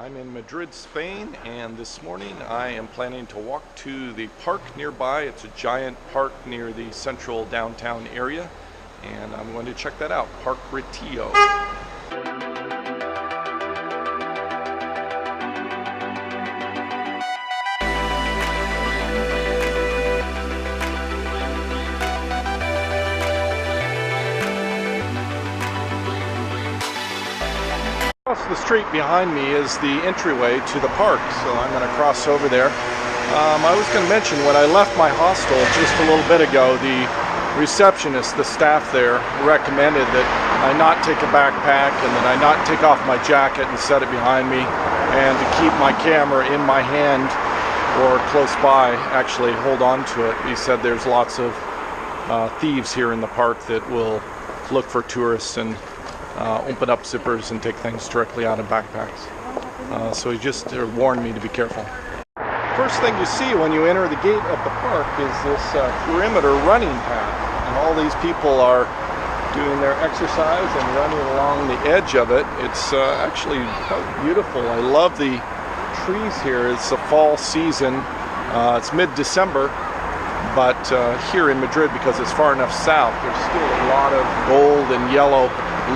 I'm in Madrid, Spain, and this morning I am planning to walk to the park nearby. It's a giant park near the central downtown area, and I'm going to check that out, Park Retiro. Across the street behind me is the entryway to the park, so I'm going to cross over there. I was going to mention, when I left my hostel just a little bit ago, the receptionist, the staff there, recommended that I not take a backpack and that I not take off my jacket and set it behind me, and to keep my camera in my hand or close by, actually hold on to it. He said there's lots of thieves here in the park that will look for tourists and open up zippers and take things directly out of backpacks. So he just warned me to be careful. First thing you see when you enter the gate of the park is this perimeter running path. And all these people are doing their exercise and running along the edge of it. It's actually quite beautiful. I love the trees here. It's the fall season. It's mid-December. But here in Madrid, because it's far enough south, there's still a lot of gold and yellow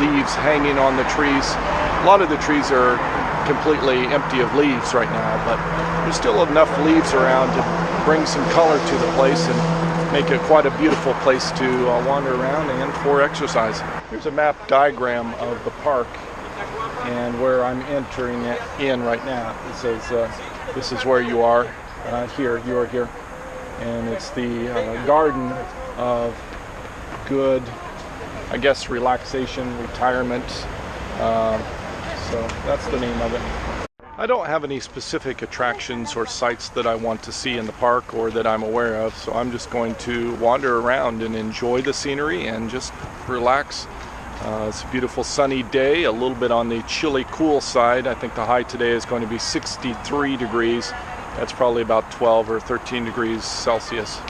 leaves hanging on the trees. A lot of the trees are completely empty of leaves right now, but there's still enough leaves around to bring some color to the place and make it quite a beautiful place to wander around and for exercise. Here's a map diagram of the park and where I'm entering it in right now. It says this is where you are. Here, you are here. And it's the garden of good, I guess, relaxation, retirement. So that's the name of it. I don't have any specific attractions or sites that I want to see in the park or that I'm aware of, so I'm just going to wander around and enjoy the scenery and just relax. It's a beautiful sunny day, a little bit on the chilly cool side. I think the high today is going to be 63 degrees. That's probably about 12 or 13 degrees Celsius.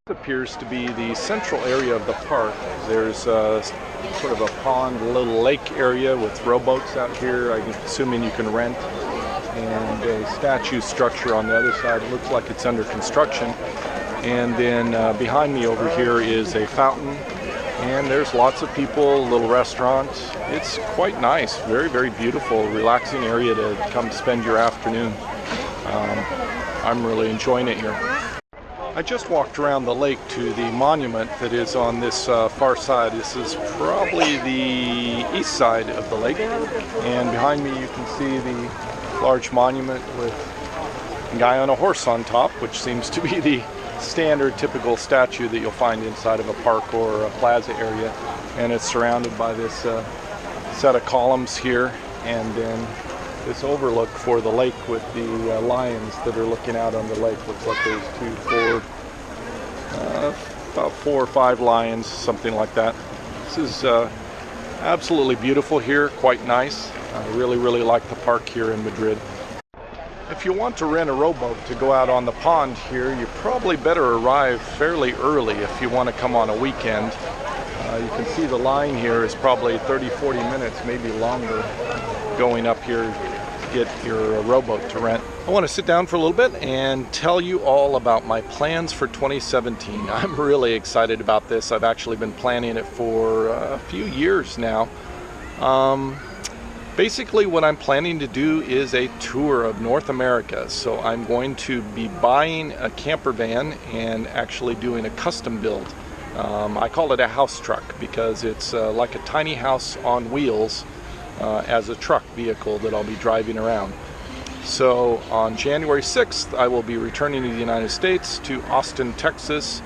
Appears to be the central area of the park. There's sort of a pond, a little lake area with rowboats out here, I'm assuming you can rent, and a statue structure on the other side. It looks like it's under construction. And then behind me over here is a fountain, and there's lots of people, a little restaurant. It's quite nice, very, very beautiful, relaxing area to come spend your afternoon. I'm really enjoying it here. I just walked around the lake to the monument that is on this far side. This is probably the east side of the lake, and behind me you can see the large monument with a guy on a horse on top, which seems to be the standard typical statue that you'll find inside of a park or a plaza area. And it's surrounded by this set of columns here, and then this overlook for the lake with the lions that are looking out on the lake. Looks like there's about 4 or 5 lions, something like that. This is absolutely beautiful here, quite nice. I really, really like the park here in Madrid. If you want to rent a rowboat to go out on the pond here, you probably better arrive fairly early if you want to come on a weekend. You can see the line here is probably 30-40 minutes, maybe longer, going up here to get your rowboat to rent. I want to sit down for a little bit and tell you all about my plans for 2017. I'm really excited about this. I've actually been planning it for a few years now. Basically what I'm planning to do is a tour of North America. So I'm going to be buying a camper van and actually doing a custom build. I call it a house truck because it's like a tiny house on wheels as a truck vehicle that I'll be driving around. So on January 6th I will be returning to the United States, to Austin, Texas,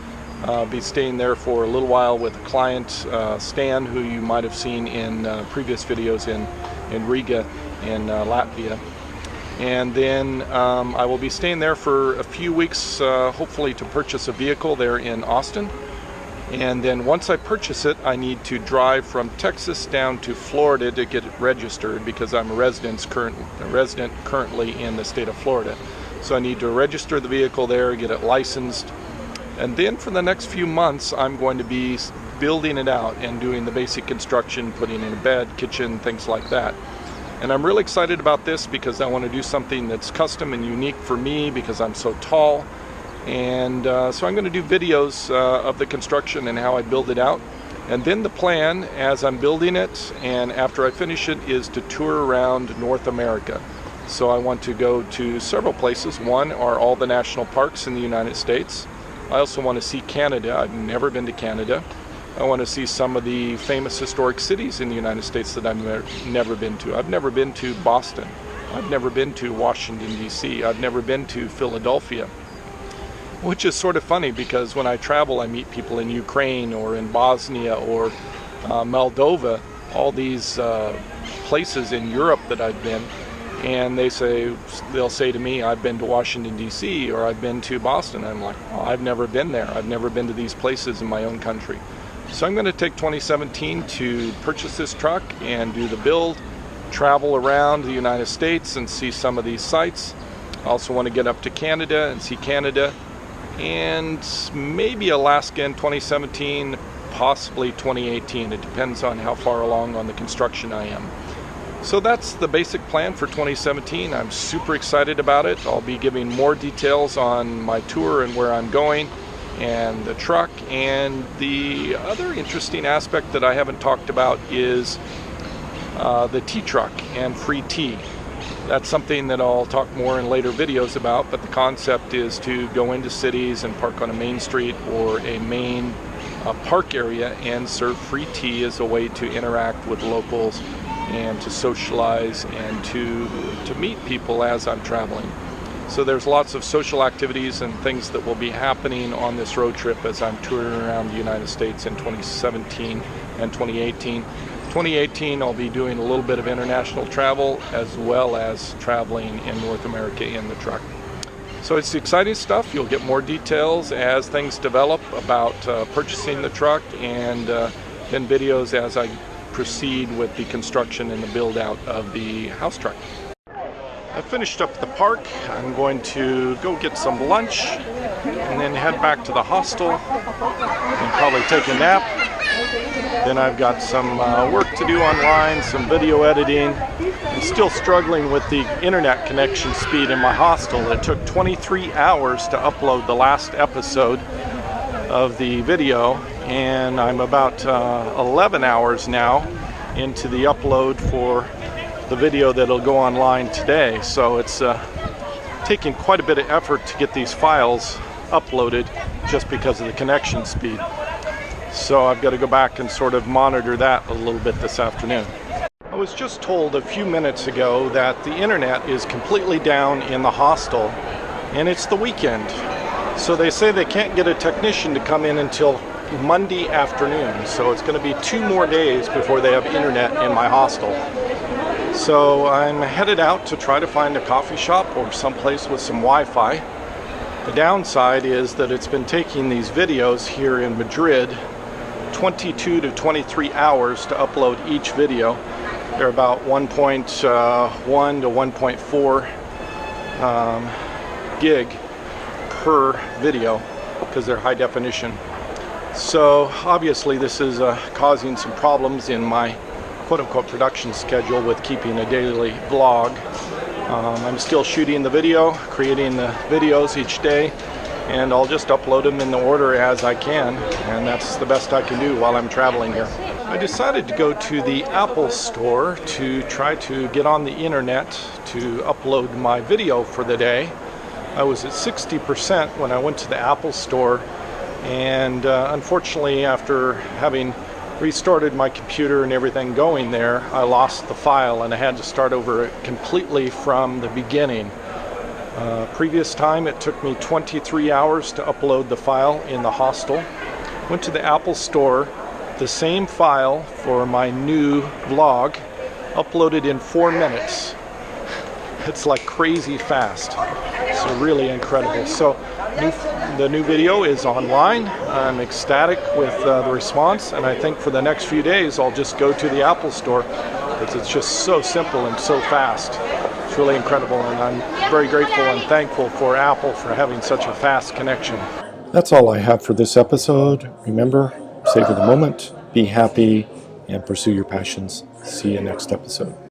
Be staying there for a little while with a client, Stan, who you might have seen in previous videos in Riga in Latvia. And then I will be staying there for a few weeks, hopefully to purchase a vehicle there in Austin. And then once I purchase it, I need to drive from Texas down to Florida to get it registered, because I'm a resident currently in the state of Florida. So I need to register the vehicle there, get it licensed. And then for the next few months, I'm going to be building it out and doing the basic construction, putting in a bed, kitchen, things like that. And I'm really excited about this because I want to do something that's custom and unique for me because I'm so tall. And so I'm going to do videos of the construction and how I build it out. And then the plan, as I'm building it and after I finish it, is to tour around North America. So I want to go to several places. One are all the national parks in the United States. I also want to see Canada. I've never been to Canada. I want to see some of the famous historic cities in the United States that I've never been to. I've never been to Boston. I've never been to Washington, D.C. I've never been to Philadelphia. Which is sort of funny because when I travel, I meet people in Ukraine or in Bosnia or Moldova, all these places in Europe that I've been, and they'll say to me, I've been to Washington, D.C. or I've been to Boston. I'm like, well, I've never been there. I've never been to these places in my own country. So I'm going to take 2017 to purchase this truck and do the build, travel around the United States and see some of these sites. I also want to get up to Canada and see Canada, and maybe Alaska in 2017, possibly 2018. It depends on how far along on the construction I am. So that's the basic plan for 2017. I'm super excited about it. I'll be giving more details on my tour and where I'm going and the truck. And the other interesting aspect that I haven't talked about is the tea truck and free tea. That's something that I'll talk more in later videos about, but the concept is to go into cities and park on a main street or a main park area and serve free tea as a way to interact with locals and to socialize and to meet people as I'm traveling. So there's lots of social activities and things that will be happening on this road trip as I'm touring around the United States in 2017 and 2018. 2018, I'll be doing a little bit of international travel as well as traveling in North America in the truck. So it's exciting stuff. You'll get more details as things develop about purchasing the truck, and then videos as I proceed with the construction and the build out of the house truck. I finished up the park. I'm going to go get some lunch and then head back to the hostel and probably take a nap. Then I've got some work to do online, some video editing. I'm still struggling with the internet connection speed in my hostel. It took 23 hours to upload the last episode of the video, and I'm about 11 hours now into the upload for the video that'll go online today. So it's taking quite a bit of effort to get these files uploaded just because of the connection speed. So I've got to go back and sort of monitor that a little bit this afternoon. I was just told a few minutes ago that the internet is completely down in the hostel, and it's the weekend. So they say they can't get a technician to come in until Monday afternoon. So it's going to be 2 more days before they have internet in my hostel. So I'm headed out to try to find a coffee shop or someplace with some Wi-Fi. The downside is that it's been taking these videos here in Madrid 22 to 23 hours to upload each video. They're about 1.1 to 1.4 gig per video because they're high definition. So obviously this is causing some problems in my quote-unquote production schedule with keeping a daily vlog. I'm still shooting the video, creating the videos each day, and I'll just upload them in the order as I can, and that's the best I can do while I'm traveling here. I decided to go to the Apple store to try to get on the internet to upload my video for the day. I was at 60% when I went to the Apple store, and unfortunately after having restarted my computer and everything going there, I lost the file and I had to start over completely from the beginning. Previous time it took me 23 hours to upload the file in the hostel. Went to the Apple Store, the same file for my new vlog, uploaded in 4 minutes. It's like crazy fast. So really incredible. So the new video is online. I'm ecstatic with the response, and I think for the next few days I'll just go to the Apple Store because it's just so simple and so fast. It's really incredible, and I'm very grateful and thankful for Apple for having such a fast connection. That's all I have for this episode. Remember, savor the moment, be happy, and pursue your passions. See you next episode.